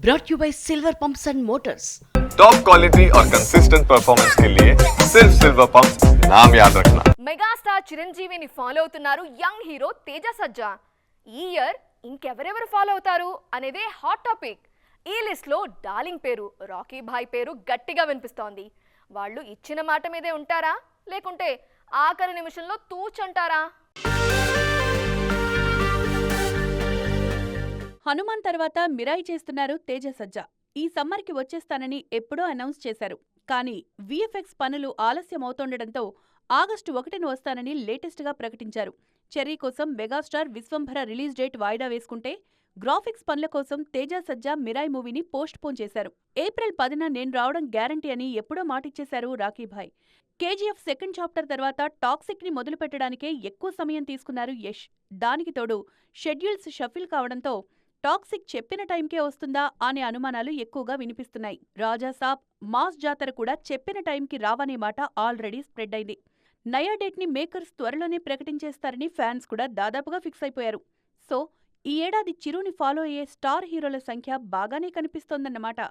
brought you by Silver Pumps and Motors. Top quality और consistent performance के लिए सिर्फ सिल्वर पंप्स नाम याद रखना. మెగాస్టార్ చిరంజీవిని ఫాలో అవుతున్నారు యంగ్ హీరో తేజ సజ్జా. ఈ ఇయర్ ఇంకెవరెవరు ఫాలో అవుతారు అనేదే హాట్ టాపిక్. ఈ లిస్ట్ లో డార్లింగ్ పేరు, రాకీ భాయ్ పేరు గట్టిగా వినిపిస్తోంది. వాళ్ళు ఇచ్చిన మాట మీదే ఉంటారా లేకుంటే ఆఖరి నిమిషంలో తూచంటారా? హనుమాన్ తర్వాత మిరాయి చేస్తున్నారు తేజ సజ్జా. ఈ సమ్మర్కి వచ్చేస్తానని ఎప్పుడో అనౌన్స్ చేశారు. కానీ విఎఫ్ఎక్స్ పనులు ఆలస్యమవుతుండటంతో ఆగస్టు 1న వస్తానని లేటెస్ట్గా ప్రకటించారు. చెర్రీ కోసం మెగాస్టార్ విశ్వంభర రిలీజ్ డేట్ వాయిదా వేసుకుంటే గ్రాఫిక్స్ పనుల కోసం తేజ సజ్జా మిరాయి మూవీని పోస్ట్ పోన్ చేశారు. ఏప్రిల్ 10న నేను రావడం గ్యారంటీ అని ఎప్పుడో మాటిచ్చేశారు రాకీభాయ్. కేజీఎఫ్ సెకండ్ చాప్టర్ తర్వాత టాక్సిక్ ని మొదలుపెట్టడానికే ఎక్కువ సమయం తీసుకున్నారు యష్. దానికి తోడు షెడ్యూల్స్ షఫిల్ కావడంతో టాక్సిక్ చెప్పిన టైంకే వస్తుందా అనే అనుమానాలు ఎక్కువగా వినిపిస్తున్నాయి. రాజాసాబ్, మాస్ జాతర కూడా చెప్పిన టైంకి రావనే మాట ఆల్రెడీ స్ప్రెడ్ అయింది. నయా డేట్ ని మేకర్స్ త్వరలోనే ప్రకటించేస్తారని ఫ్యాన్స్ కూడా దాదాపుగా ఫిక్స్ అయిపోయారు. సో ఈ ఏడాది చిరుని ఫాలో అయ్యే స్టార్ హీరోల సంఖ్య బాగానే కనిపిస్తోందన్నమాట.